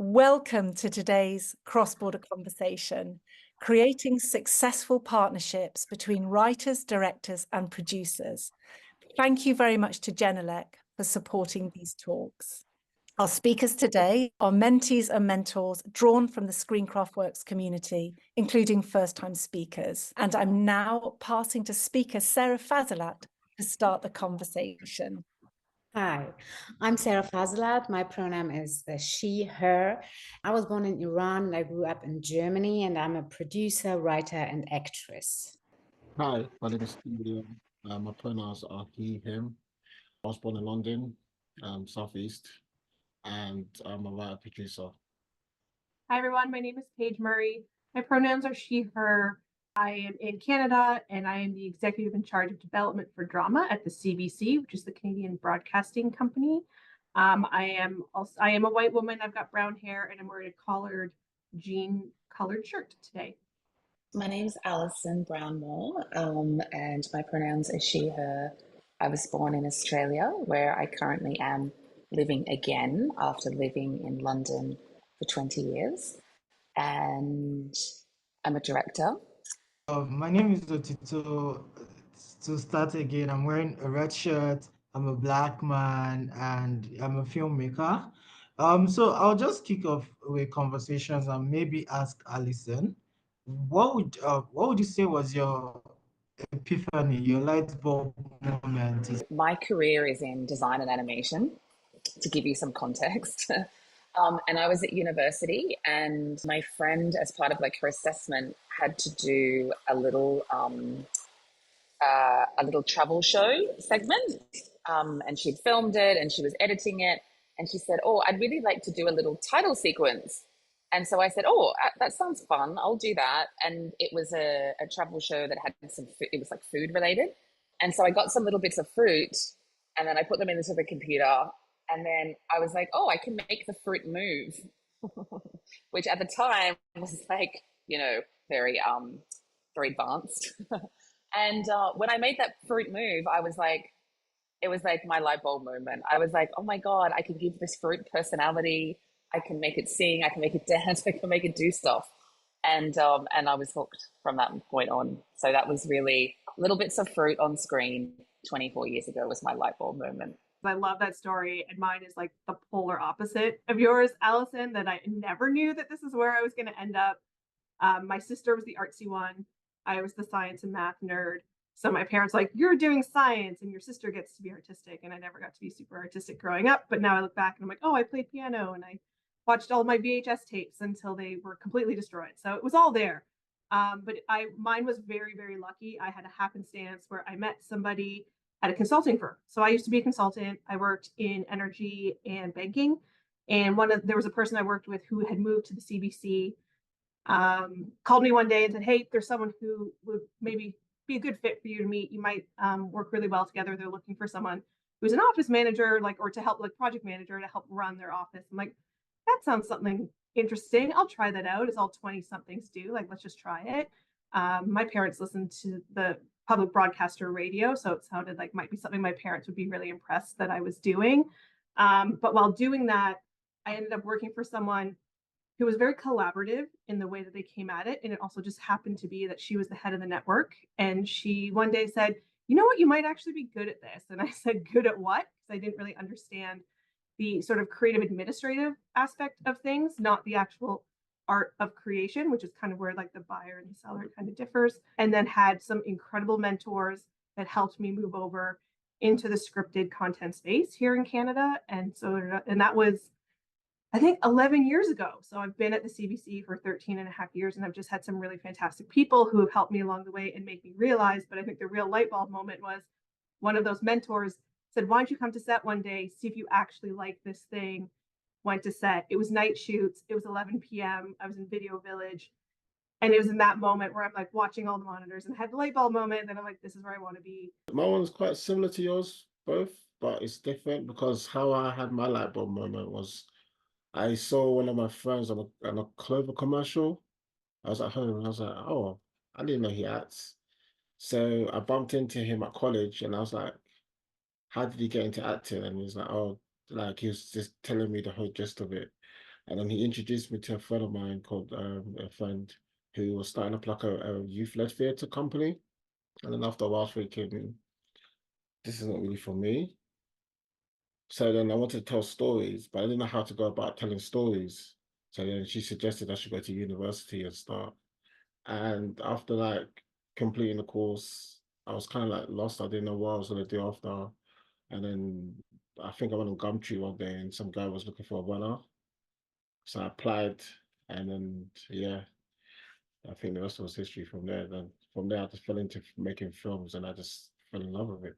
Welcome to today's cross-border conversation, creating successful partnerships between writers, directors, and producers. Thank you very much to Genelec for supporting these talks. Our speakers today are mentees and mentors drawn from the ScreenCraft Works community, including first-time speakers. And I'm now passing to speaker Sara Fazilat to start the conversation. Hi, I'm Sara Fazilat. My pronoun is she, her. I was born in Iran and I grew up in Germany, and I'm a producer, writer, and actress. Hi, my name is Dee William. My pronouns are he, him. I was born in London, Southeast, and I'm a writer producer. Hi, everyone. My name is Paige Murray. My pronouns are she, her. I am in Canada, and I am the executive in charge of development for drama at the CBC, which is the Canadian Broadcasting Company. I am a white woman. I've got brown hair, and I'm wearing a collared jean colored shirt today. My name is Alison Brownmoore, and my pronouns are she, her. I was born in Australia, where I currently am living again after living in London for 20 years. And I'm a director. My name is Otito. To start again, I'm wearing a red shirt. I'm a black man, and I'm a filmmaker. So I'll just kick off with conversations and maybe ask Alison, what would you say was your epiphany, your light bulb moment? My career is in design and animation, to give you some context. And I was at university, and my friend, as part of like her assessment, had to do a little travel show segment, and she'd filmed it and she was editing it, and she said, "Oh, I'd really like to do a little title sequence." And so I said, "Oh, that sounds fun. I'll do that." And it was a travel show that had it was like food related, and so I got some little bits of fruit, and then I put them into the computer. And then I was like, oh, I can make the fruit move, which at the time was like, very advanced. And when I made that fruit move, it was like my light bulb moment. I was like, oh my God, I can give this fruit personality. I can make it sing. I can make it dance. I can make it do stuff. And I was hooked from that point on. So that was really little bits of fruit on screen 24 years ago was my light bulb moment. I love that story, and mine is like the polar opposite of yours, Alison, that I never knew that this is where I was going to end up. My sister was the artsy one. I was the science and math nerd. So my parents were like, you're doing science and your sister gets to be artistic. And I never got to be super artistic growing up. But now I look back and I'm like, oh, I played piano and I watched all my VHS tapes until they were completely destroyed. So it was all there. But mine was very, very lucky. I had a happenstance where I met somebody at a consulting firm. So I used to be a consultant. I worked in energy and banking. And there was a person I worked with who had moved to the CBC, called me one day and said, hey, there's someone who would maybe be a good fit for you to meet. You might work really well together. They're looking for someone who's an office manager, or to help, project manager to help run their office. I'm like, that sounds something interesting. I'll try that out, as all 20-somethings do. Let's just try it. My parents listened to the public broadcaster radio, so it sounded like might be something my parents would be really impressed that I was doing. But while doing that, I ended up working for someone who was very collaborative in the way that they came at it. And it also just happened to be that she was the head of the network. And she one day said, you know what, you might actually be good at this. And I said, good at what? Because I didn't really understand the sort of creative administrative aspect of things, not the actual art of creation, which is kind of where the buyer and the seller kind of differs. And then had some incredible mentors that helped me move over into the scripted content space here in Canada. And that was, I think, 11 years ago. So I've been at the CBC for 13 and a half years, and I've just had some really fantastic people who have helped me along the way and make me realize. But I think the real light bulb moment was one of those mentors said, why don't you come to set one day, see if you actually like this thing. Went to set. It was night shoots. It was 11 p.m. I was in Video Village. And it was in that moment where I'm watching all the monitors and had the light bulb moment. And I'm like, this is where I want to be. My one's quite similar to yours, both, but it's different because how I had my light bulb moment was I saw one of my friends on a Clover commercial. I was at home and I was like, oh, I didn't know he acts. So I bumped into him at college and I was like, how did he get into acting? And he was like, oh, he was just telling me the whole gist of it. And then he introduced me to a friend of mine called a friend who was starting up like a youth-led theatre company. And then after a while, I was thinking, this isn't really for me. So then I wanted to tell stories, but I didn't know how to go about telling stories. So then she suggested I should go to university and start. And after like completing the course, I was kind of like lost. I didn't know what I was going to do after. And then I think I went on Gumtree one day and some guy was looking for a runner. So I applied, and then yeah, I think the rest was history from there. Then from there, I just fell into making films, and I just fell in love with it.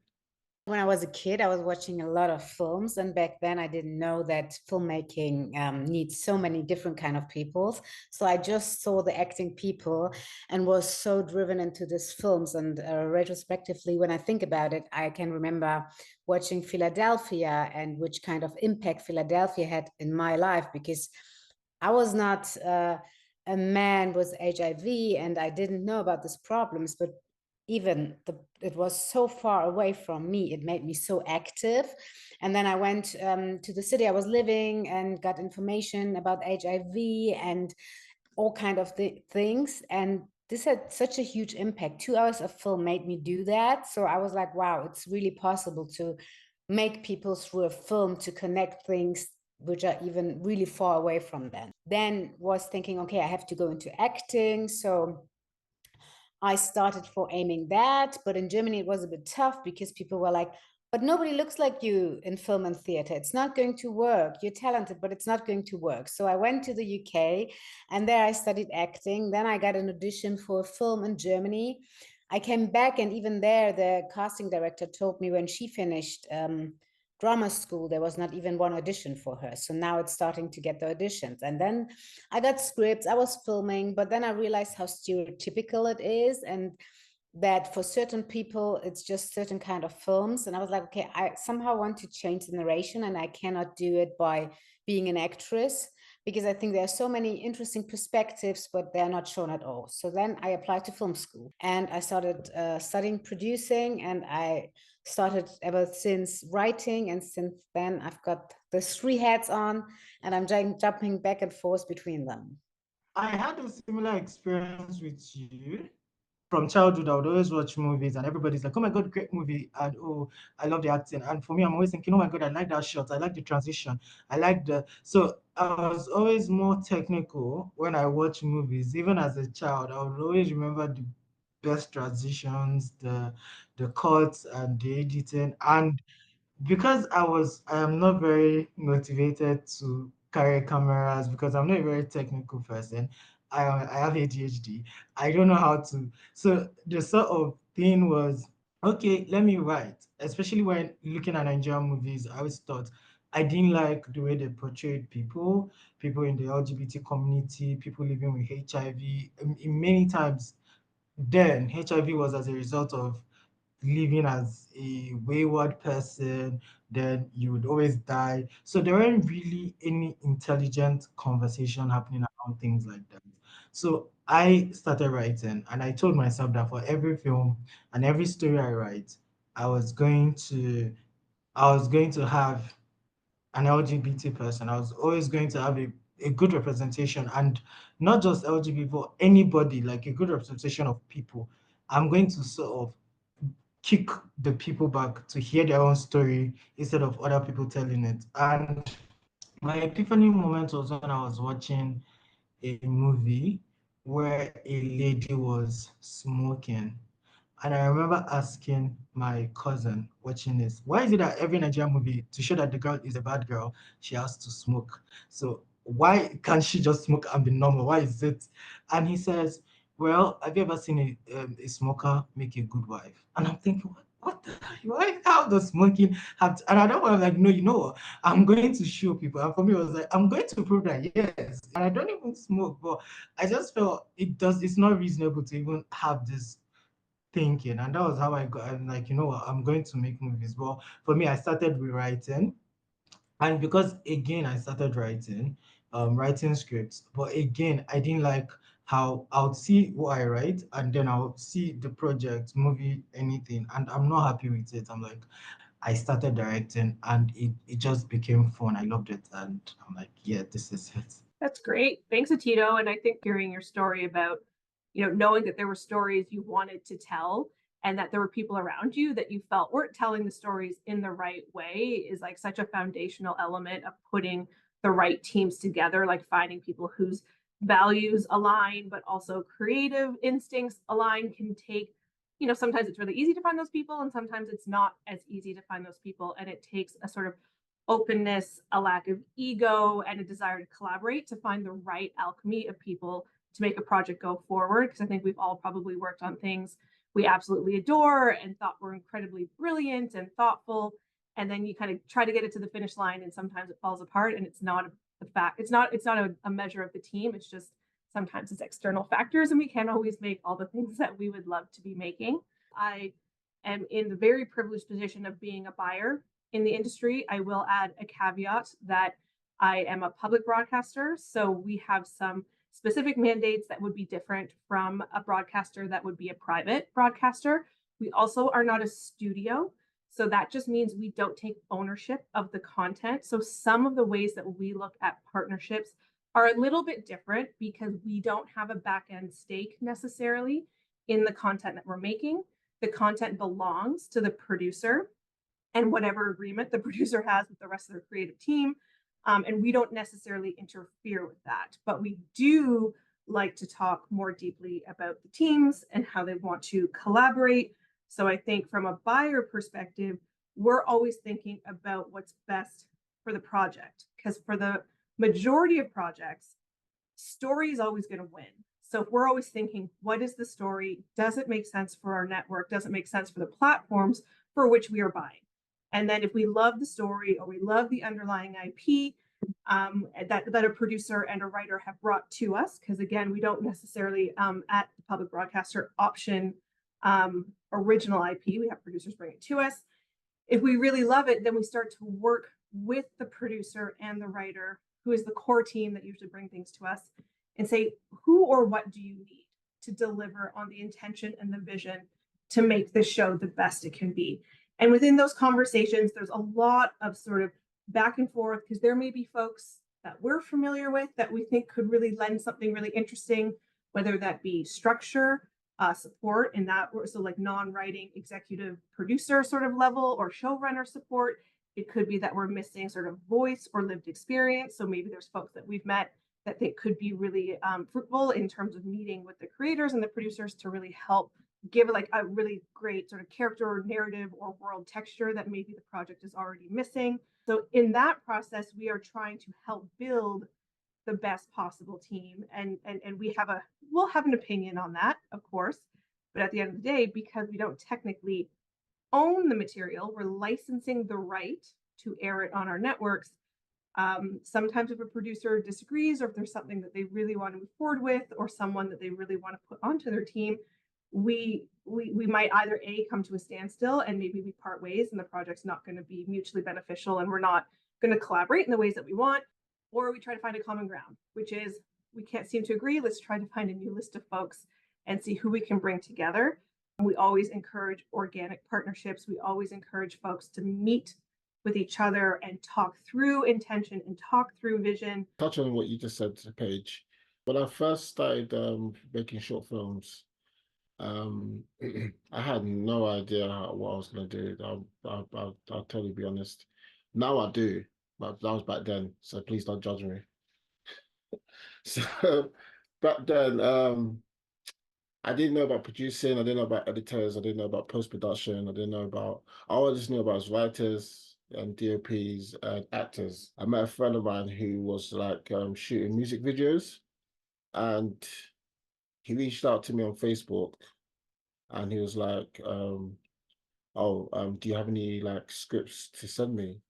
When I was a kid, I was watching a lot of films, and back then I didn't know that filmmaking needs so many different kind of people. So I just saw the acting people and was so driven into these films. And retrospectively, when I think about it, I can remember watching Philadelphia and which kind of impact Philadelphia had in my life, because I was not a man with HIV and I didn't know about these problems, but even it was so far away from me, it made me so active. And then I went to the city I was living and got information about HIV and all kind of things, and this had such a huge impact. 2 hours of film made me do that. So I was like, wow, it's really possible to make people through a film to connect things which are even really far away from them. Then was thinking, okay, I have to go into acting. So I started for aiming that, but in Germany it was a bit tough because people were like, but nobody looks like you in film and theater. It's not going to work. You're talented, but it's not going to work. So I went to the UK and there I studied acting. Then I got an audition for a film in Germany. I came back, and even there, the casting director told me when she finished drama school, there was not even one audition for her. So now it's starting to get the auditions. And then I got scripts, I was filming, but then I realized how stereotypical it is, and that for certain people, it's just certain kind of films. And I was like, okay, I somehow want to change the narration, and I cannot do it by being an actress, because I think there are so many interesting perspectives, but they're not shown at all. So then I applied to film school and I started studying producing, and I started ever since writing. And since then I've got the 3 hats on, and I'm jumping back and forth between them. I had a similar experience with you. From childhood, I would always watch movies and everybody's like, oh my God, great movie. And oh, I love the acting. And for me, I'm always thinking, oh my God, I like that shot. I like the transition. I like so I was always more technical when I watch movies. Even as a child, I would always remember the best transitions, the cuts and the editing. And because I am not very motivated to carry cameras because I'm not a very technical person. I have ADHD. I don't know how to. So the sort of thing was, okay, let me write. Especially when looking at Nigerian movies, I always thought I didn't like the way they portrayed people in the LGBT community, people living with HIV. In many times, then HIV was as a result of living as a wayward person, then you would always die. So there weren't really any intelligent conversation happening around things like that. So I started writing, and I told myself that for every film and every story I write, I was going to have an LGBT person. I was always going to have a good representation, and not just LGBT, but anybody, like a good representation of people. I'm going to sort of kick the people back to hear their own story instead of other people telling it. And my epiphany moment was when I was watching a movie where a lady was smoking. And I remember asking my cousin watching this, why is it that every Nigerian movie, to show that the girl is a bad girl, she has to smoke? So why can't she just smoke and be normal? Why is it? And he says, well, have you ever seen a smoker make a good wife? And I'm thinking, what the, why, how does smoking have to, and I don't want to like, no, you know what? I'm going to show people. And for me, it was like, I'm going to prove that, yes. And I don't even smoke, but I just felt it's not reasonable to even have this thinking, and that was how I got. I'm like, you know what, I'm going to make movies. Well, for me, I started rewriting, and because again I started writing, writing scripts, but again I didn't like how I would see what I write and then I would see the project, movie, anything, and I'm not happy with it. I'm like, I started directing, and it just became fun. I loved it, and I'm like, yeah, this is it. That's great. Thanks, Otito. And I think hearing your story about, knowing that there were stories you wanted to tell and that there were people around you that you felt weren't telling the stories in the right way is like such a foundational element of putting the right teams together, like finding people whose values align, but also creative instincts align can take, sometimes it's really easy to find those people and sometimes it's not as easy to find those people. And it takes a sort of openness, a lack of ego, and a desire to collaborate to find the right alchemy of people to make a project go forward. Because I think we've all probably worked on things we absolutely adore and thought were incredibly brilliant and thoughtful. And then you kind of try to get it to the finish line and sometimes it falls apart and it's not a fact. It's not a measure of the team. It's just sometimes it's external factors and we can't always make all the things that we would love to be making. I am in the very privileged position of being a buyer in the industry. I will add a caveat that I am a public broadcaster, so we have some specific mandates that would be different from a broadcaster that would be a private broadcaster. We also are not a studio, so that just means we don't take ownership of the content. So some of the ways that we look at partnerships are a little bit different because we don't have a back-end stake necessarily in the content that we're making. The content belongs to the producer and whatever agreement the producer has with the rest of their creative team. And we don't necessarily interfere with that, but we do like to talk more deeply about the teams and how they want to collaborate. So I think from a buyer perspective, we're always thinking about what's best for the project, because for the majority of projects, story is always going to win. So if we're always thinking, what is the story? Does it make sense for our network? Does it make sense for the platforms for which we are buying? And then if we love the story or we love the underlying IP that a producer and a writer have brought to us, because again, we don't necessarily at the public broadcaster option original IP, we have producers bring it to us. If we really love it, then we start to work with the producer and the writer, who is the core team that usually bring things to us, and say, who or what do you need to deliver on the intention and the vision to make this show the best it can be? And within those conversations, there's a lot of sort of back and forth, because there may be folks that we're familiar with that we think could really lend something really interesting, whether that be structure, support, and that so like non-writing executive producer sort of level or showrunner support. It could be that we're missing sort of voice or lived experience. So maybe there's folks that we've met that they could be really fruitful in terms of meeting with the creators and the producers to really help give like a really great sort of character or narrative or world texture that maybe the project is already missing. So in that process, we are trying to help build the best possible team. And we'll have an opinion on that, of course. But at the end of the day, because we don't technically own the material, we're licensing the right to air it on our networks. Sometimes if a producer disagrees, or if there's something that they really want to move forward with, or someone that they really want to put onto their team, we might either come to a standstill and maybe we part ways and the project's not going to be mutually beneficial and we're not going to collaborate in the ways that we want, or we try to find a common ground, which is we can't seem to agree. Let's try to find a new list of folks and see who we can bring together. We always encourage organic partnerships. We always encourage folks to meet with each other and talk through intention and talk through vision. Touching on what you just said, Paige, when I first started making short films, I had no idea what I was going to do. I'll totally be honest. Now I do, but that was back then, so please don't judge me. So back then, I didn't know about producing, I didn't know about editors, I didn't know about post-production, I didn't know about, all I just knew about was writers and DOPs and actors. I met a friend of mine who was like shooting music videos, and he reached out to me on Facebook and he was like, do you have any like scripts to send me?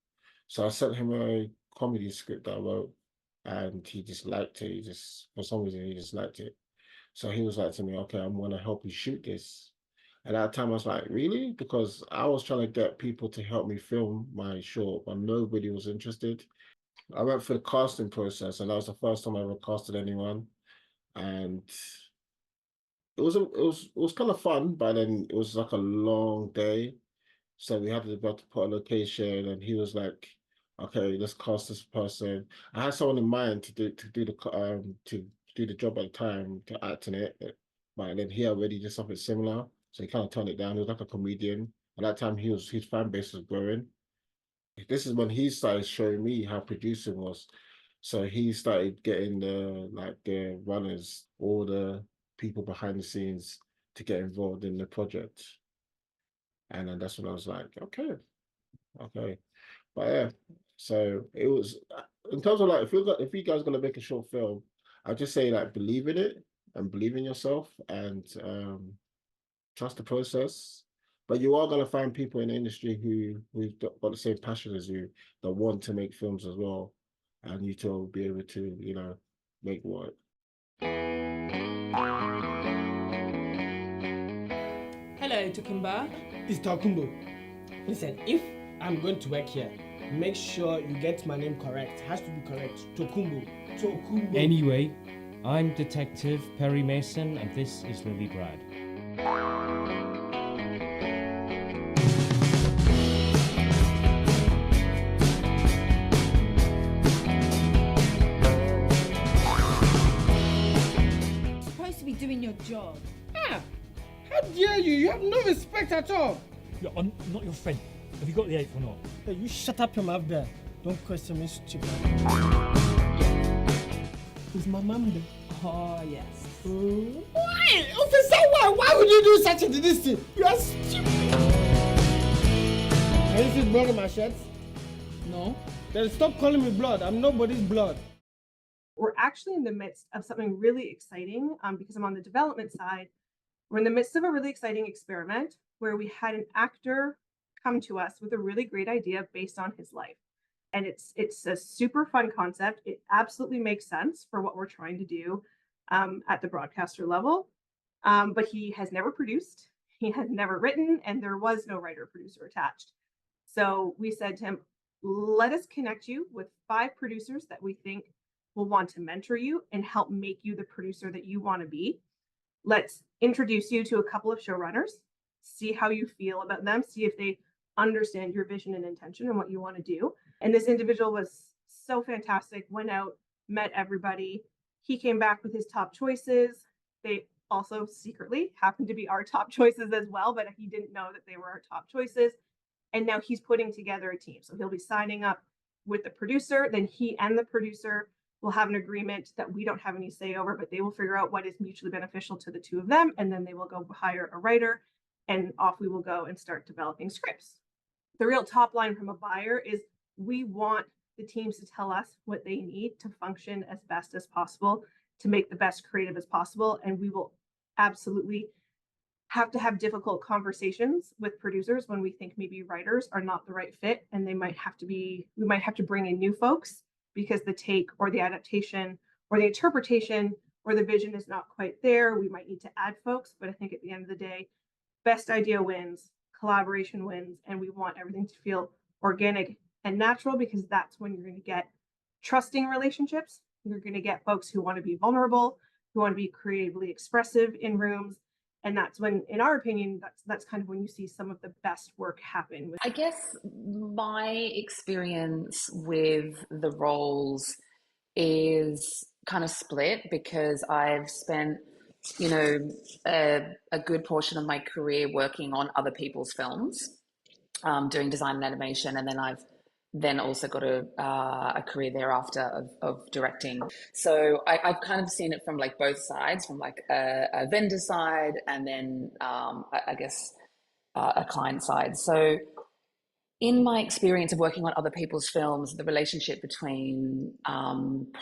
So I sent him a comedy script that I wrote, and he just liked it. For some reason, he just liked it. So he was like to me, okay, I'm gonna help you shoot this. And at that time I was like, really? Because I was trying to get people to help me film my short, but nobody was interested. I went through the casting process, and that was the first time I ever casted anyone. And it was kind of fun, but then it was like a long day. So we had to put a location, and he was like, okay, let's cast this person. I had someone in mind to do the job at the time, to act in it, but then he already did something similar, so he kind of turned it down. He was like a comedian. At that time, his fan base was growing. This is when he started showing me how producing was. So he started getting the runners, all the people behind the scenes to get involved in the project. And then that's when I was like, okay. But yeah, so it was in terms of like if you guys gonna make a short film, I'd just say like believe in it and believe in yourself and trust the process. But you are gonna find people in the industry who've got the same passion as you that want to make films as well, and you two will be able to make work. Hello, Tokumba. It's Tokumbo. Listen, if I'm going to work here, make sure you get my name correct. It has to be correct. Tokumbo. Tokumbo. Anyway, I'm Detective Perry Mason, and this is Lily Brad. You're supposed to be doing your job. Ah! How dare you? You have no respect at all. I'm not your friend. Have you got the 8th or not? Hey, you shut up your mouth there. Don't question me, stupid. Is my mom there? Oh, yes. Why? Officer, why would you do such a this thing? You are stupid. Can you see blood on my shirt? No. Then stop calling me blood. I'm nobody's blood. We're actually in the midst of something really exciting because I'm on the development side. We're in the midst of a really exciting experiment where we had an actor come to us with a really great idea based on his life. And it's a super fun concept. It absolutely makes sense for what we're trying to do at the broadcaster level. But he has never produced, he has never written, and there was no writer producer attached. So we said to him, let us connect you with 5 producers that we think will want to mentor you and help make you the producer that you want to be. Let's introduce you to a couple of showrunners, see how you feel about them, see if they understand your vision and intention and what you want to do. And this individual was so fantastic, went out, met everybody. He came back with his top choices. They also secretly happened to be our top choices as well, but he didn't know that they were our top choices. And now he's putting together a team. So he'll be signing up with the producer, then he and the producer will have an agreement that we don't have any say over, but they will figure out what is mutually beneficial to the two of them. And then they will go hire a writer and off we will go and start developing scripts. The real top line from a buyer is we want the teams to tell us what they need to function as best as possible, to make the best creative as possible. And we will absolutely have to have difficult conversations with producers when we think maybe writers are not the right fit and we might have to bring in new folks because the take or the adaptation or the interpretation or the vision is not quite there. We might need to add folks, but I think at the end of the day, best idea wins, collaboration wins, and we want everything to feel organic and natural because that's when you're going to get trusting relationships. You're going to get folks who want to be vulnerable, who want to be creatively expressive in rooms. And that's when, in our opinion, that's kind of when you see some of the best work happen. I guess my experience with the roles is kind of split because I've spent, a good portion of my career working on other people's films, doing design and animation, and then I've also got a career thereafter of directing. So I've kind of seen it from like both sides, from like a vendor side and then I guess a client side. So in my experience of working on other people's films, the relationship between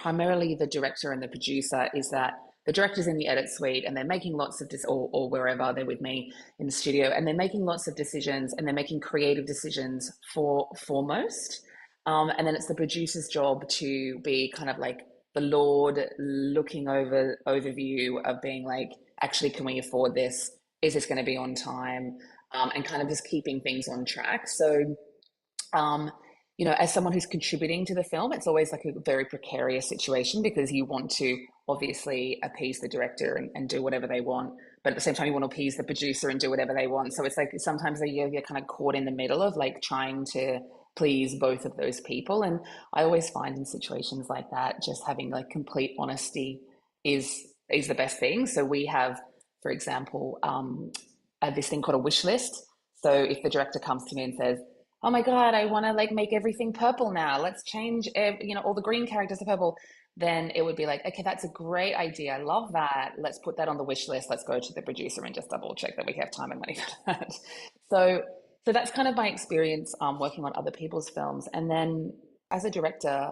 primarily the director and the producer is that the director's in the edit suite and they're making lots of or wherever they're with me in the studio, and they're making lots of decisions and they're making creative decisions foremost. And then it's the producer's job to be kind of like the Lord looking overview of being like, actually, can we afford this? Is this going to be on time? And kind of just keeping things on track. So, as someone who's contributing to the film, it's always like a very precarious situation because you want to obviously appease the director and do whatever they want, but at the same time you want to appease the producer and do whatever they want. So it's like sometimes you're kind of caught in the middle of like trying to please both of those people. And I always find in situations like that, just having like complete honesty is the best thing. So we have, for example, this thing called a wish list. So if the director comes to me and says, oh my God, I want to like make everything purple now, let's change, all the green characters to purple, then it would be like, okay, that's a great idea. I love that. Let's put that on the wish list. Let's go to the producer and just double check that we have time and money for that. So that's kind of my experience working on other people's films. And then as a director,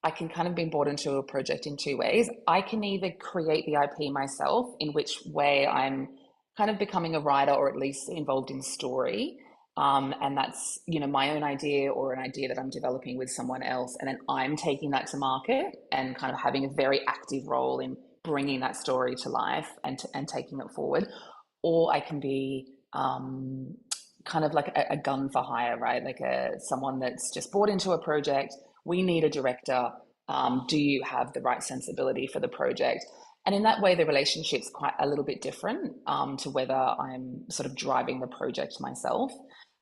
I can kind of be brought into a project in two ways. I can either create the IP myself, in which way I'm kind of becoming a writer or at least involved in story. And that's, my own idea or an idea that I'm developing with someone else. And then I'm taking that to market and kind of having a very active role in bringing that story to life and taking it forward. Or I can be kind of like a gun for hire, right? Like someone that's just brought into a project. We need a director. Do you have the right sensibility for the project? And in that way, the relationship's quite a little bit different to whether I'm sort of driving the project myself.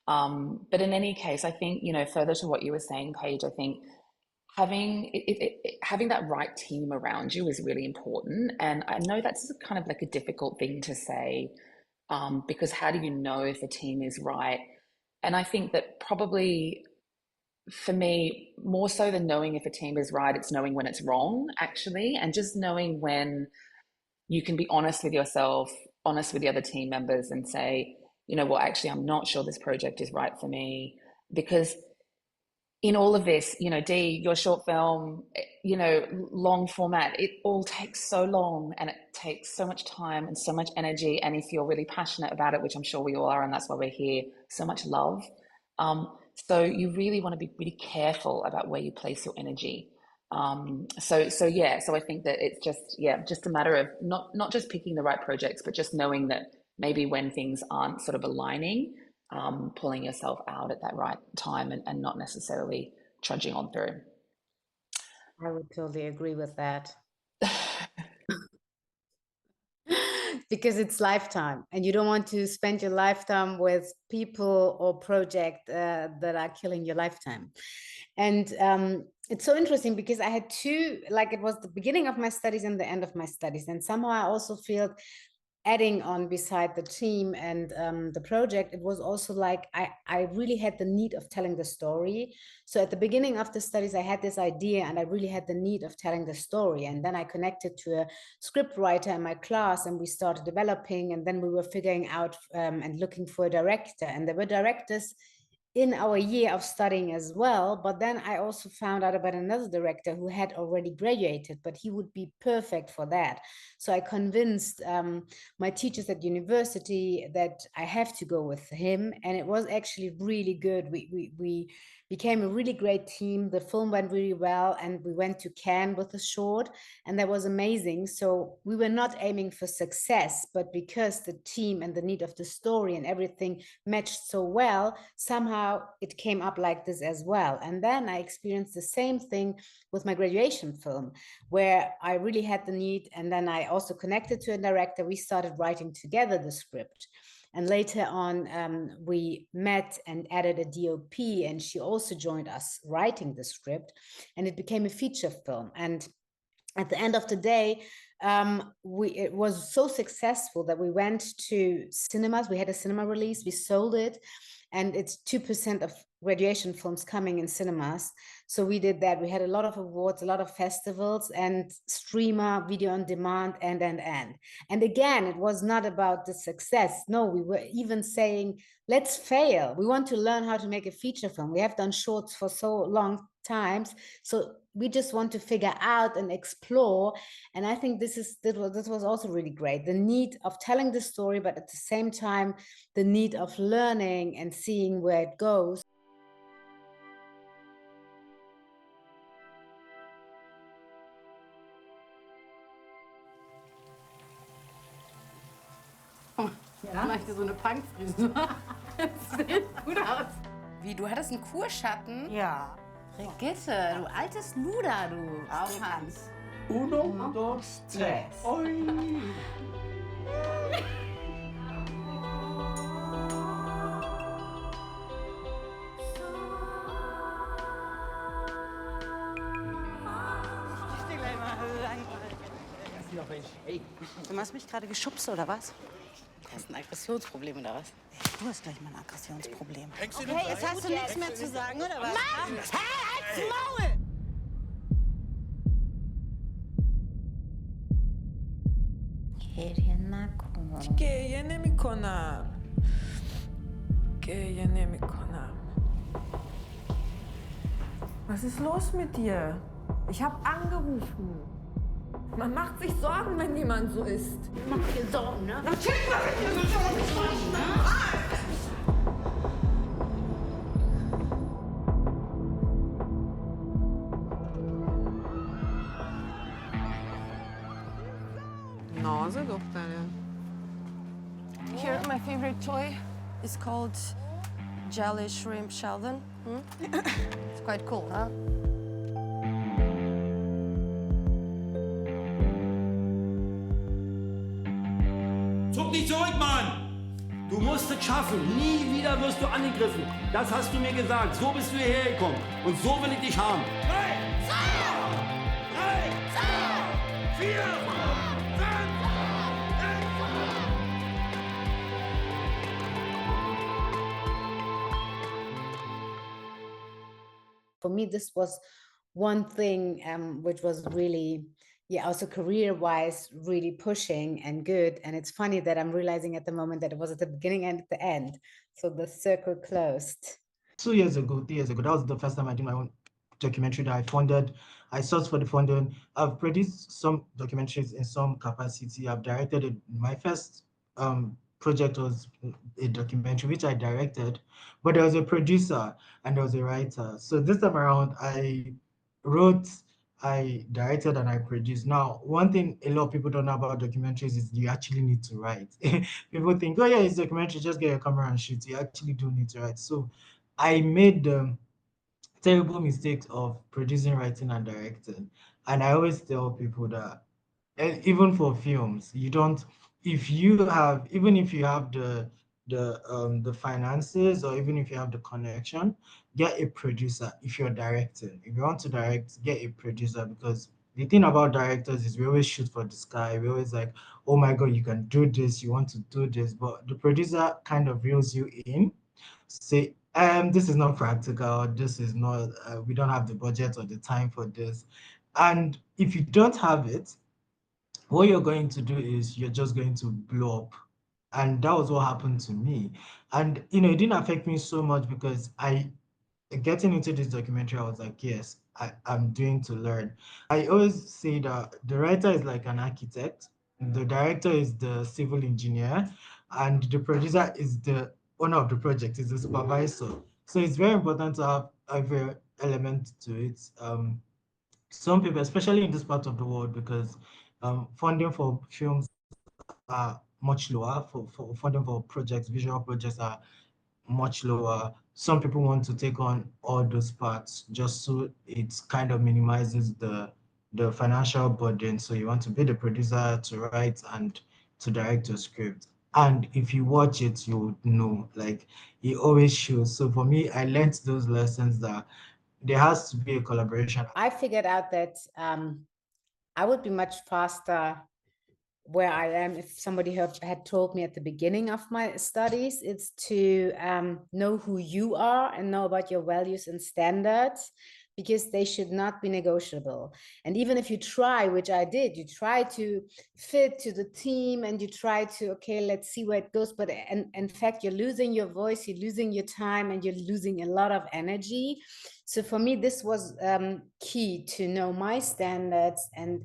But in any case, I think, further to what you were saying, Paige, I think having that right team around you is really important. And I know that's kind of like a difficult thing to say, because how do you know if a team is right? And I think that probably for me, more so than knowing if a team is right, it's knowing when it's wrong, actually, and just knowing when you can be honest with yourself, honest with the other team members and say, actually, I'm not sure this project is right for me. Because in all of this, Dee, your short film, long format, it all takes so long and it takes so much time and so much energy. And if you're really passionate about it, which I'm sure we all are, and that's why we're here, so much love. So you really want to be really careful about where you place your energy. So I think that it's just a matter of not just picking the right projects, but just knowing that maybe when things aren't sort of aligning, pulling yourself out at that right time and not necessarily trudging on through. I would totally agree with that. Because it's lifetime and you don't want to spend your lifetime with people or project that are killing your lifetime. And it's so interesting because I had two, like it was the beginning of my studies and the end of my studies. And somehow I also feel adding on beside the team and the project, it was also like I really had the need of telling the story. So at the beginning of the studies, I had this idea and I really had the need of telling the story. And then I connected to a script writer in my class and we started developing, and then we were figuring out and looking for a director. And there were directors in our year of studying as well. But then I also found out about another director who had already graduated, but he would be perfect for that. So I convinced my teachers at university that I have to go with him. And it was actually really good. We became a really great team. The film went really well and we went to Cannes with the short and that was amazing. So we were not aiming for success, but because the team and the need of the story and everything matched so well, somehow it came up like this as well. And then I experienced the same thing with my graduation film, where I really had the need. And then I also connected to a director. We started writing together the script. And later on, we met and added a DOP, and she also joined us writing the script, and it became a feature film. And at the end of the day, it was so successful that we went to cinemas. We had a cinema release, we sold it, and it's 2% of graduation films coming in cinemas. So we did that. We had a lot of awards, a lot of festivals, and streamer, video on demand, and. And again, it was not about the success. No, we were even saying, let's fail. We want to learn how to make a feature film. We have done shorts for so long times. So we just want to figure out and explore. And I think this was also really great. The need of telling the story, but at the same time, the need of learning and seeing where it goes. Ja? Mach ich dir so eine Punkfrisur. Das sieht gut aus. Wie, du hattest einen Kurschatten? Ja. Brigitte, du altes Luder, du. Auf Hans. Uno, dos, tres. Oi. hier, Mensch. Hey. Du hast mich gerade geschubst, oder was? Du hast ein Aggressionsproblem, oder was? Du hast gleich mal ein Aggressionsproblem. Okay, jetzt hast du nichts mehr zu sagen, oder was? Mann! Hey, halt's Maul! גאה נמיקונה. Geh, Nemikona. Was ist los mit dir? Ich habe angerufen. Man macht sich Sorgen, wenn jemand so ist. Mach dir Sorgen, ne? Natürlich mach ich mir Sorgen, ne? Nase دختره. Here, my favorite toy is called Jelly Shrimp Sheldon. It's quite cool, huh? Zuck nicht zurück, Mann! Du musst es schaffen. Nie wieder wirst du angegriffen. Das hast du mir gesagt. So bist du hierher gekommen. Und so will ich dich haben. 3, 2, 3, 2, 4, 5, 6. For me, this was one thing which was really, also career-wise, really pushing and good. And it's funny that I'm realizing at the moment that it was at the beginning and at the end. So the circle closed. 3 years ago, that was the first time I did my own documentary that I funded. I sourced for the funding. I've produced some documentaries in some capacity. I've directed it. My first project was a documentary which I directed, but there was a producer and there was a writer. So this time around, I wrote, I directed, and I produced. Now, one thing a lot of people don't know about documentaries is you actually need to write. People think, oh yeah, it's a documentary, just get your camera and shoot. You actually do need to write. So I made the terrible mistakes of producing, writing, and directing. And I always tell people that even for films, you don't, even if you have the finances, or even if you have the connection, get a producer. If you're directing, if you want to direct, get a producer, because the thing about directors is we always shoot for the sky. We always like, oh my God, you can do this, you want to do this, but the producer kind of reels you in, say, this is not practical, this is not, we don't have the budget or the time for this. And if you don't have it, what you're going to do is you're just going to blow up. And that was what happened to me. And, it didn't affect me so much because getting into this documentary, I was like, yes, I'm doing to learn. I always say that the writer is like an architect, the director is the civil engineer, and the producer is the owner of the project, is the supervisor. So it's very important to have every element to it. Some people, especially in this part of the world, because funding for films are much lower, for funding for projects, visual projects are much lower. Some people want to take on all those parts just so it kind of minimizes the financial burden. So you want to be the producer, to write and to direct your script. And if you watch it, you would know, like, it always shows. So for me, I learned those lessons that there has to be a collaboration. I figured out that I would be much faster where I am if somebody had told me at the beginning of my studies. It's to know who you are and know about your values and standards, because they should not be negotiable. And even if you try, which I did, you try to fit to the team and you try to, okay, let's see where it goes. But in fact, you're losing your voice, you're losing your time, and you're losing a lot of energy. So for me, this was key to know my standards, and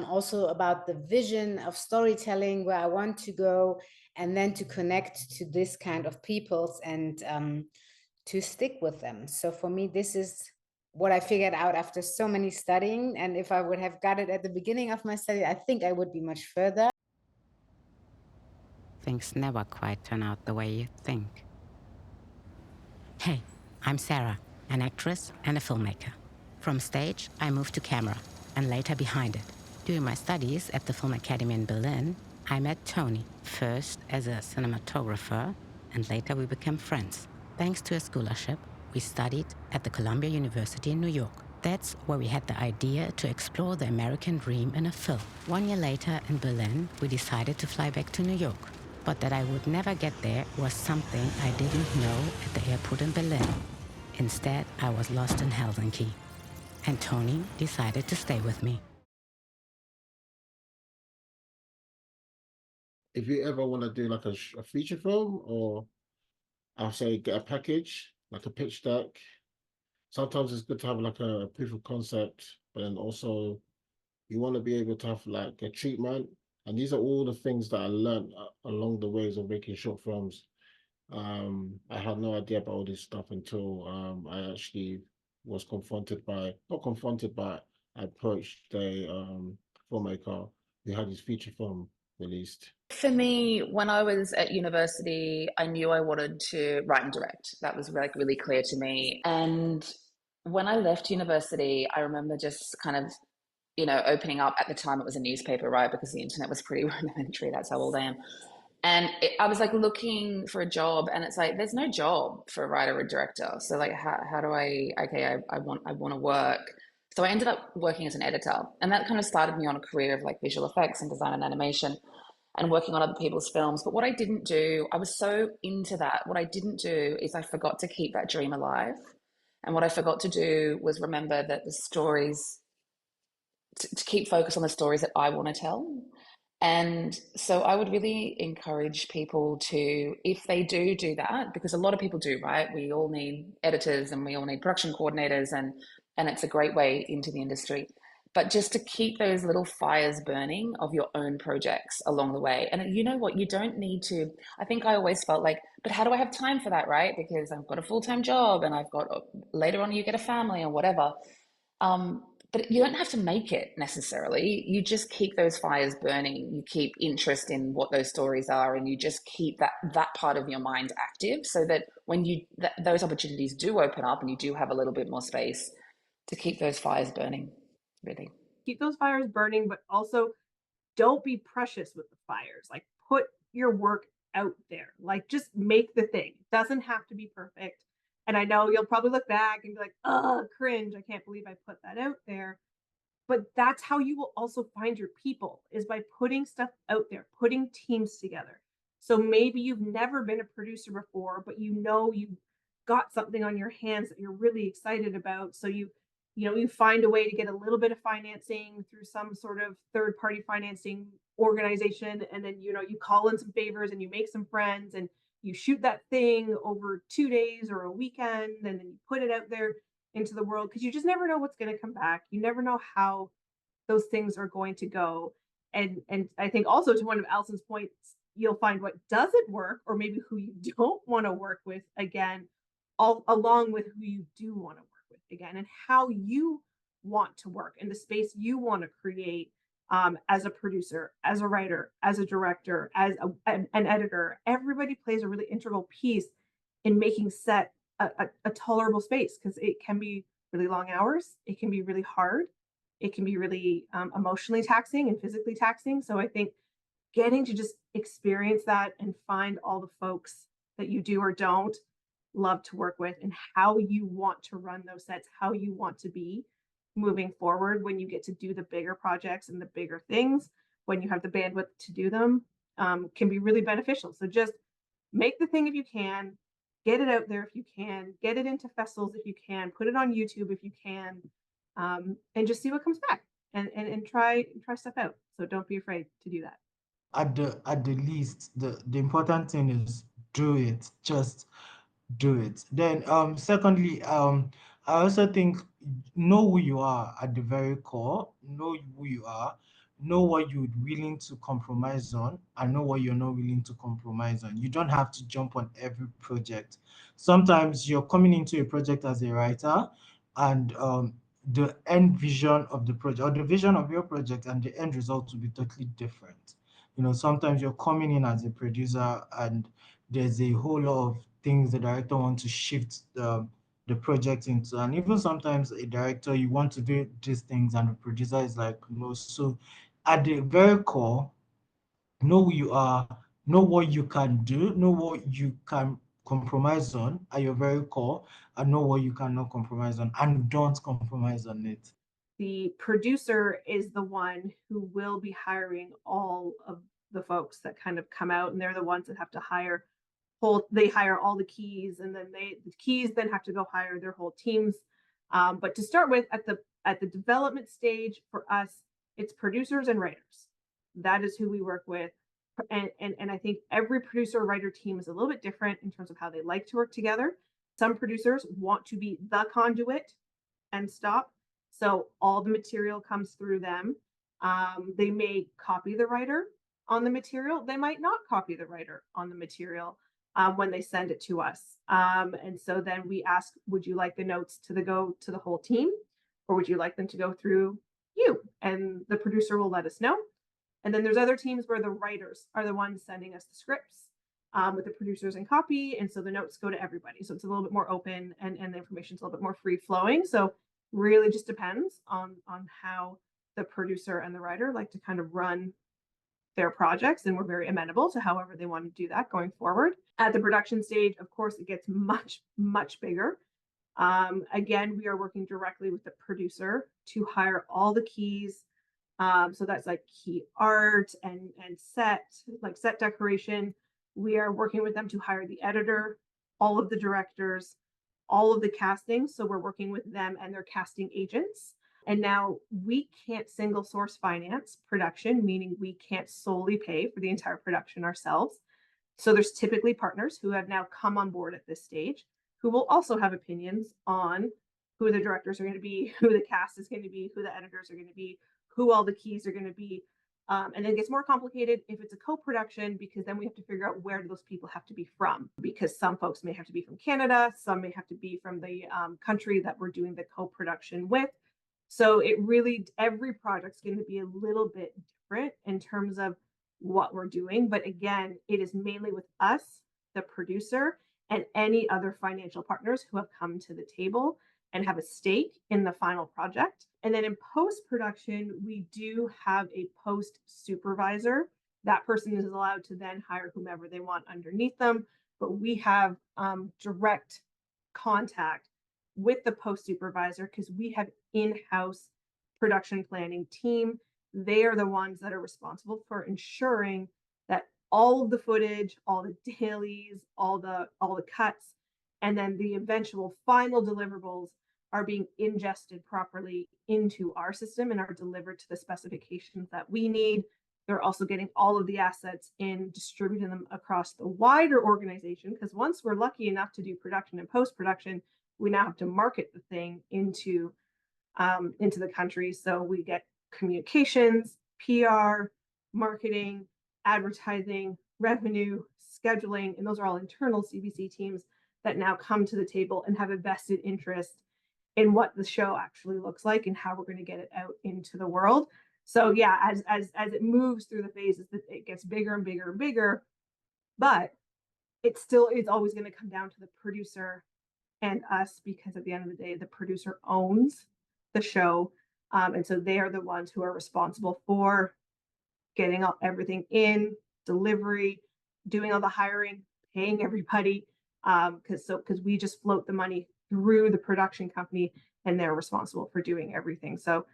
also about the vision of storytelling, where I want to go, and then to connect to this kind of peoples and to stick with them. So for me, this is what I figured out after so many studying. And if I would have got it at the beginning of my study, I think I would be much further. Things never quite turn out the way you think. Hey, I'm Sara, an actress and a filmmaker. From stage, I moved to camera, and later behind it. During my studies at the Film Academy in Berlin, I met Tony, first as a cinematographer, and later we became friends. Thanks to a scholarship, we studied at the Columbia University in New York. That's where we had the idea to explore the American dream in a film. 1 year later in Berlin, we decided to fly back to New York. But that I would never get there was something I didn't know at the airport in Berlin. Instead, I was lost in Helsinki. And Tony decided to stay with me. If you ever want to do like a feature film, or I'll say get a package, like a pitch deck, sometimes it's good to have like a proof of concept, but then also you want to be able to have like a treatment. And these are all the things that I learned along the ways of making short films. I had no idea about all this stuff until I actually was not confronted, but I approached a filmmaker who had his feature film released. For me, when I was at university, I knew I wanted to write and direct. That was like really clear to me. And when I left university, I remember just kind of, opening up. At the time it was a newspaper, right? Because the internet was pretty rudimentary. That's how old I am. And I was like looking for a job, and it's like, there's no job for a writer or director. So like, how do I want to work. So I ended up working as an editor, and that kind of started me on a career of like visual effects and design and animation and working on other people's films. But what I didn't do, I was so into that. What I didn't do is I forgot to keep that dream alive. And what I forgot to do was remember that the stories, to keep focus on the stories that I want to tell. And so I would really encourage people to, if they do that, because a lot of people do, right? We all need editors and we all need production coordinators, and it's a great way into the industry. But just to keep those little fires burning of your own projects along the way. And you know what, you don't need to, I think I always felt like, but how do I have time for that, right? Because I've got a full-time job and I've got, later on you get a family or whatever. But you don't have to make it necessarily. You just keep those fires burning. You keep interest in what those stories are, and you just keep that part of your mind active, so that when those opportunities do open up and you do have a little bit more space, to keep those fires burning, really. Keep those fires burning, but also don't be precious with the fires. Like, put your work out there. Like, just make the thing. It doesn't have to be perfect. And I know you'll probably look back and be like, oh, cringe, I can't believe I put that out there. But that's how you will also find your people, is by putting stuff out there, putting teams together. So maybe you've never been a producer before, but you've got something on your hands that you're really excited about. So you find a way to get a little bit of financing through some sort of third-party financing organization. And then, you call in some favors and you make some friends, and you shoot that thing over 2 days or a weekend, and then you put it out there into the world, because you just never know what's going to come back. You never know how those things are going to go. And I think also, to one of Alison's points, you'll find what doesn't work, or maybe who you don't want to work with again, all along with who you do want to work with again, and how you want to work and the space you want to create. As a producer, as a writer, as a director, as an editor, everybody plays a really integral piece in making set a tolerable space, because it can be really long hours. It can be really hard. It can be really emotionally taxing and physically taxing. So I think getting to just experience that and find all the folks that you do or don't love to work with, and how you want to run those sets, how you want to be moving forward when you get to do the bigger projects and the bigger things, when you have the bandwidth to do them, can be really beneficial. So just make the thing if you can, get it out there if you can, get it into festivals if you can, put it on YouTube if you can, and just see what comes back, and try stuff out. So don't be afraid to do that. At the least, the important thing is do it. Just do it. Then secondly, I also think know who you are at the very core. Know who you are. Know what you're willing to compromise on, and know what you're not willing to compromise on. You don't have to jump on every project. Sometimes you're coming into a project as a writer, and the end vision of the project, or the vision of your project, and the end result will be totally different. Sometimes you're coming in as a producer, and there's a whole lot of things the director wants to shift the project into. And even sometimes a director, you want to do these things, and the producer is like, no. So at the very core, know who you are, know what you can do, know what you can compromise on at your very core, and know what you cannot compromise on, and don't compromise on it. The producer is the one who will be hiring all of the folks that kind of come out, and they're the ones that have to hire they hire all the keys, and then the keys then have to go hire their whole teams. But to start with, at the development stage, for us, it's producers and writers. That is who we work with. And I think every producer writer team is a little bit different in terms of how they like to work together. Some producers want to be the conduit and stop. So all the material comes through them. They may copy the writer on the material. They might not copy the writer on the material when they send it to us. And so then we ask, would you like the notes to go to the whole team, or would you like them to go through you? And the producer will let us know. And then there's other teams where the writers are the ones sending us the scripts with the producers in copy. And so the notes go to everybody. So it's a little bit more open, and the information is a little bit more free flowing. So really just depends on how the producer and the writer like to kind of run their projects, and we're very amenable to however they want to do that going forward. At the production stage, of course, it gets much, much bigger. Again, we are working directly with the producer to hire all the keys. So that's like key art and set decoration. We are working with them to hire the editor, all of the directors, all of the casting. So we're working with them and their casting agents. And now we can't single source finance production, meaning we can't solely pay for the entire production ourselves. So there's typically partners who have now come on board at this stage, who will also have opinions on who the directors are going to be, who the cast is going to be, who the editors are going to be, who all the keys are going to be. And then it gets more complicated if it's a co-production, because then we have to figure out where do those people have to be from, because some folks may have to be from Canada, some may have to be from the country that we're doing the co-production with. So it really, every project's going to be a little bit different in terms of what we're doing. But again, it is mainly with us, the producer, and any other financial partners who have come to the table and have a stake in the final project. And then in post-production, we do have a post supervisor. That person is allowed to then hire whomever they want underneath them. But we have direct contact with the post supervisor because we have in-house production planning team. They are the ones that are responsible for ensuring that all of the footage, all the dailies, all the cuts, and then the eventual final deliverables are being ingested properly into our system and are delivered to the specifications that we need. They're also getting all of the assets in, distributing them across the wider organization, because once we're lucky enough to do production and post-production, we now have to market the thing into the country. So we get communications, PR, marketing, advertising, revenue, scheduling, and those are all internal CBC teams that now come to the table and have a vested interest in what the show actually looks like and how we're going to get it out into the world. So yeah, as it moves through the phases, it gets bigger and bigger and bigger, but it's always going to come down to the producer and us, because at the end of the day, the producer owns the show. And so they are the ones who are responsible for getting everything in, delivery, doing all the hiring, paying everybody, because we just float the money through the production company and they're responsible for doing everything. So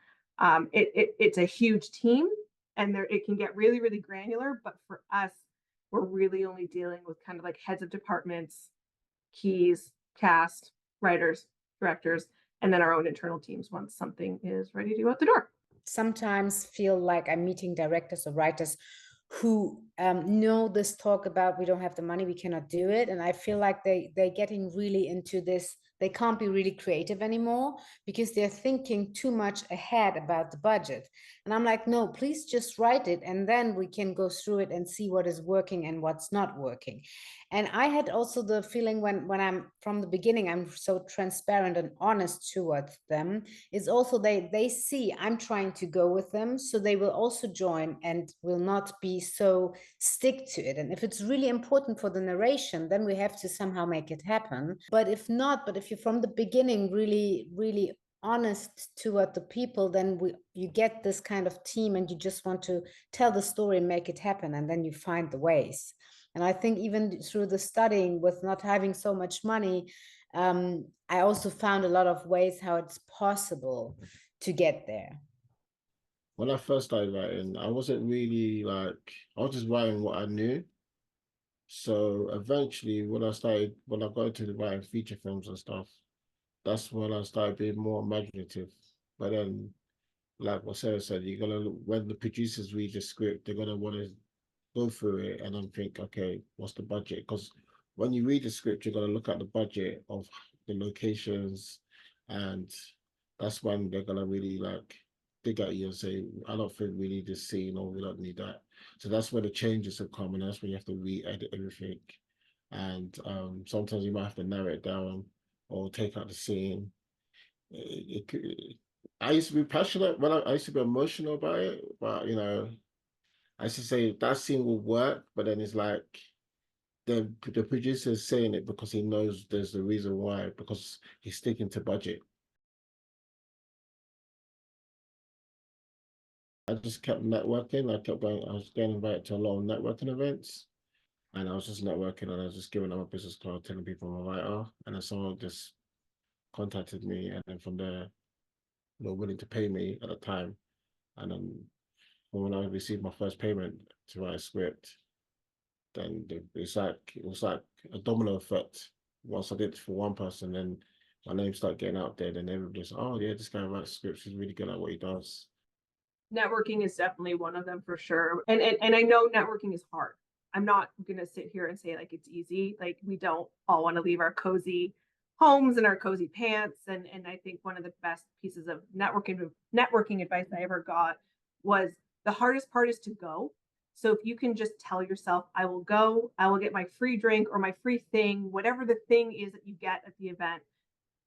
it's a huge team, and it can get really, really granular. But for us, we're really only dealing with kind of like heads of departments, keys, cast, writers, directors, and then our own internal teams once something is ready to go out the door. Sometimes feel like I'm meeting directors or writers who know this talk about we don't have the money, we cannot do it. And I feel like they're getting really into this. They can't be really creative anymore because they're thinking too much ahead about the budget. And I'm like, no, please just write it. And then we can go through it and see what is working and what's not working. And I had also the feeling when I'm from the beginning, I'm so transparent and honest towards them, is also they see I'm trying to go with them. So they will also join and will not be so stick to it. And if it's really important for the narration, then we have to somehow make it happen. But if not, if you're from the beginning really, really honest toward the people, then you get this kind of team and you just want to tell the story and make it happen. And then you find the ways. And I think even through the studying, with not having so much money, I also found a lot of ways how it's possible to get there. When I first started writing, I wasn't really like, I was just writing what I knew. So eventually when I got into writing feature films and stuff, that's when I started being more imaginative. But then, like what Sarah said, when the producers read the script, they're gonna want to go through it and then think, okay, what's the budget? Because when you read the script, you're gonna look at the budget of the locations, and that's when they're gonna really like dig at you and say, I don't think we need this scene, or we don't need that. So that's where the changes have come, and that's when you have to re-edit everything. And sometimes you might have to narrow it down or take out the scene. I used to be passionate when I used to be emotional about it, but you know, I used to say that scene will work, but then it's like the producer is saying it because he knows there's a reason why, because he's sticking to budget. I just kept networking. I was getting invited to a lot of networking events, and I was just networking, and I was just giving them a business card, telling people I'm a writer, and then someone just contacted me, and then from there, they were willing to pay me at the time. And then when I received my first payment to write a script, then it was like a domino effect. Once I did it for one person, then my name started getting out there, then everybody's, oh yeah, this guy writes scripts, he's really good at what he does. Networking is definitely one of them for sure. And I know networking is hard. I'm not going to sit here and say like it's easy. Like we don't all want to leave our cozy homes and our cozy pants. And I think one of the best pieces of networking advice I ever got was the hardest part is to go. So if you can just tell yourself, I will go, I will get my free drink or my free thing, whatever the thing is that you get at the event.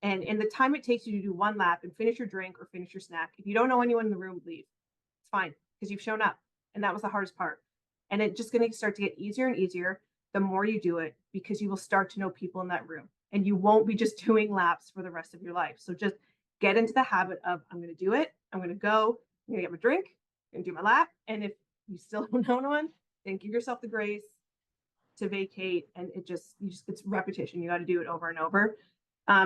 And in the time it takes you to do one lap and finish your drink or finish your snack, if you don't know anyone in the room, leave. It's fine because you've shown up. And that was the hardest part. And it's just going to start to get easier and easier the more you do it, because you will start to know people in that room and you won't be just doing laps for the rest of your life. So just get into the habit of, I'm going to do it. I'm going to go, I'm going to get my drink, I'm going to do my lap. And if you still don't know anyone, then give yourself the grace to vacate. And it's repetition. You got to do it over and over.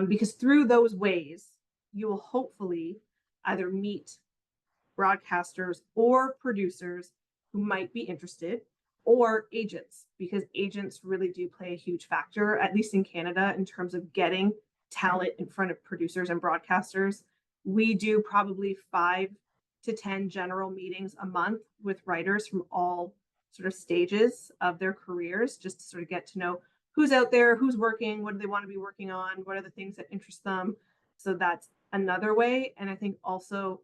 Because through those ways, you will hopefully either meet broadcasters or producers who might be interested, or agents, because agents really do play a huge factor, at least in Canada, in terms of getting talent in front of producers and broadcasters. We do probably 5 to 10 general meetings a month with writers from all sort of stages of their careers, just to sort of get to know who's out there, who's working, what do they want to be working on, what are the things that interest them. So that's another way. And I think also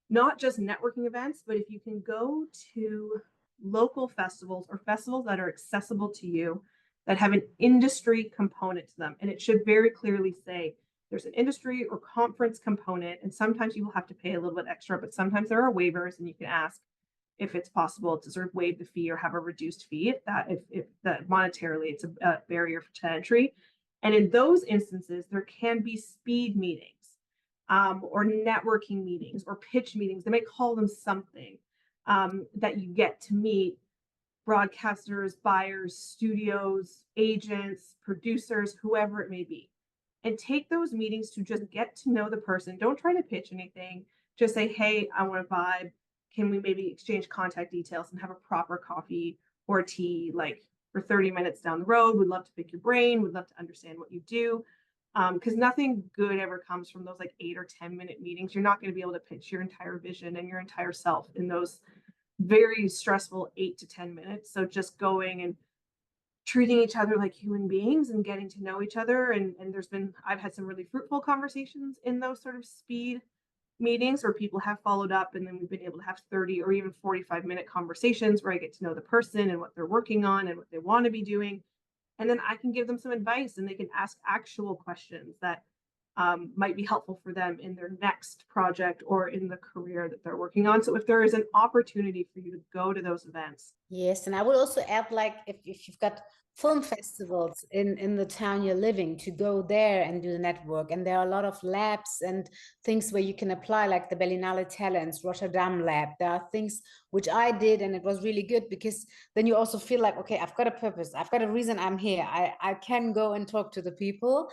not just networking events, but if you can go to local festivals or festivals that are accessible to you, that have an industry component to them. And it should very clearly say there's an industry or conference component. And sometimes you will have to pay a little bit extra, but sometimes there are waivers and you can ask if it's possible to sort of waive the fee or have a reduced fee if that monetarily it's a barrier to entry. And in those instances, there can be speed meetings or networking meetings or pitch meetings. They might call them something that you get to meet broadcasters, buyers, studios, agents, producers, whoever it may be. And take those meetings to just get to know the person. Don't try to pitch anything. Just say, hey, I want to vibe. Can we maybe exchange contact details and have a proper coffee or tea, like for 30 minutes down the road? We'd love to pick your brain. We'd love to understand what you do. Because nothing good ever comes from those like 8 or 10 minute meetings. You're not going to be able to pitch your entire vision and your entire self in those very stressful 8 to 10 minutes. So just going and treating each other like human beings and getting to know each other. And I've had some really fruitful conversations in those sort of speed meetings where people have followed up, and then we've been able to have 30 or even 45-minute conversations where I get to know the person and what they're working on and what they want to be doing. And then I can give them some advice and they can ask actual questions that might be helpful for them in their next project or in the career that they're working on. So if there is an opportunity for you to go to those events. Yes, and I would also add, like, if you've got film festivals in the town you're living, to go there and do the network. And there are a lot of labs and things where you can apply, like the Berlinale Talents, Rotterdam Lab. There are things which I did, and it was really good, because then you also feel like, okay, I've got a purpose, I've got a reason I'm here. I can go and talk to the people.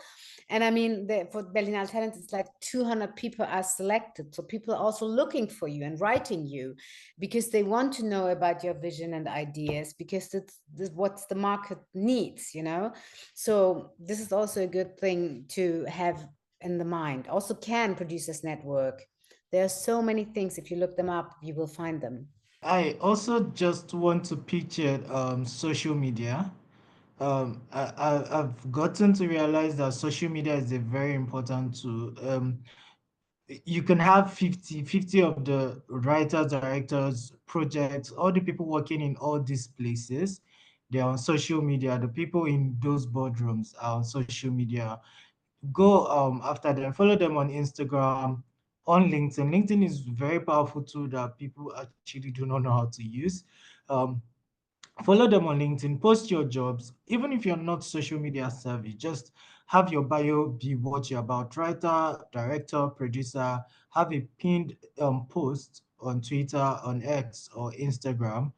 And I mean, for Berlinale Talents, it's like 200 people are selected. So people are also looking for you and writing you, because they want to know about your vision and ideas, because it's what the market needs, you know. So this is also a good thing to have in the mind. Also, Can Producers Network. There are so many things. If you look them up, you will find them. I also just want to picture social media. I've gotten to realize that social media is a very important tool. You can have 50 of the writers, directors, projects, all the people working in all these places, they're on social media. The people in those boardrooms are on social media. Go after them, follow them on Instagram, on LinkedIn. LinkedIn is a very powerful tool that people actually do not know how to use. Follow them on LinkedIn, post your jobs. Even if you're not social media savvy, just have your bio be what you're about. Writer, director, producer, have a pinned post on Twitter, on X or Instagram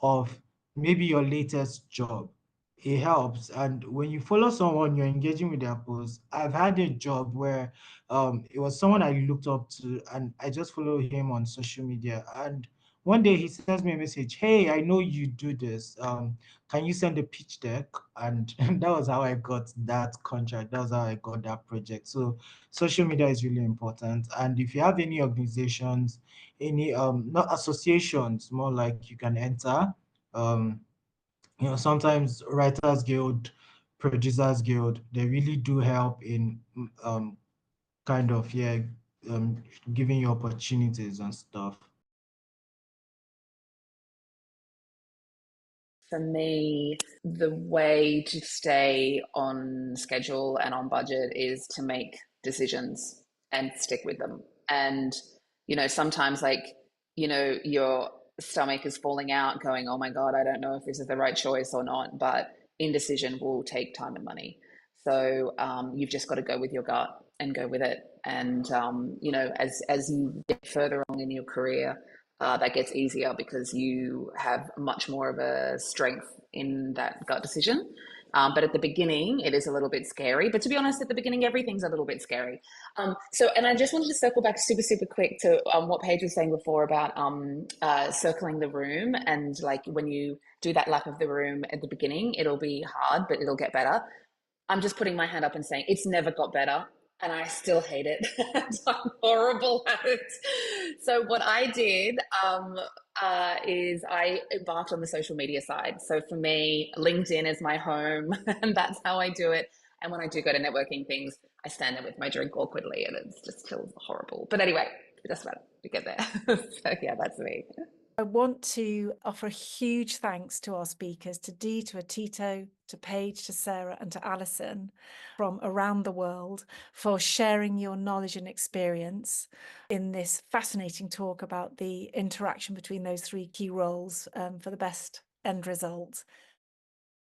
of maybe your latest job. It helps. And when you follow someone, you're engaging with their posts. I've had a job where it was someone I looked up to, and I just follow him on social media. And one day he sends me a message, hey, I know you do this. Can you send a pitch deck? And that was how I got that contract. That was how I got that project. So social media is really important. And if you have any organizations, any not associations, more like you can enter. Sometimes Writers Guild, Producers Guild, they really do help in kind of giving you opportunities and stuff. For me, the way to stay on schedule and on budget is to make decisions and stick with them. And, sometimes your stomach is falling out going, oh my God, I don't know if this is the right choice or not, but indecision will take time and money. So you've just got to go with your gut and go with it. And, as you get further on in your career, that gets easier because you have much more of a strength in that gut decision. But at the beginning, it is a little bit scary. But to be honest, at the beginning, everything's a little bit scary. And I just wanted to circle back super, super quick to what Paige was saying before about circling the room. And like when you do that lap of the room at the beginning, it'll be hard, but it'll get better. I'm just putting my hand up and saying it's never got better. And I still hate it. I'm horrible at it. So what I did is I embarked on the social media side. So for me, LinkedIn is my home, and that's how I do it. And when I do go to networking things, I stand there with my drink awkwardly, and it just feels horrible. But anyway, it doesn't matter. We get there. So yeah, that's me. I want to offer a huge thanks to our speakers, to Dee, to Otito, to Paige, to Sara, and to Alison from around the world for sharing your knowledge and experience in this fascinating talk about the interaction between those three key roles for the best end result.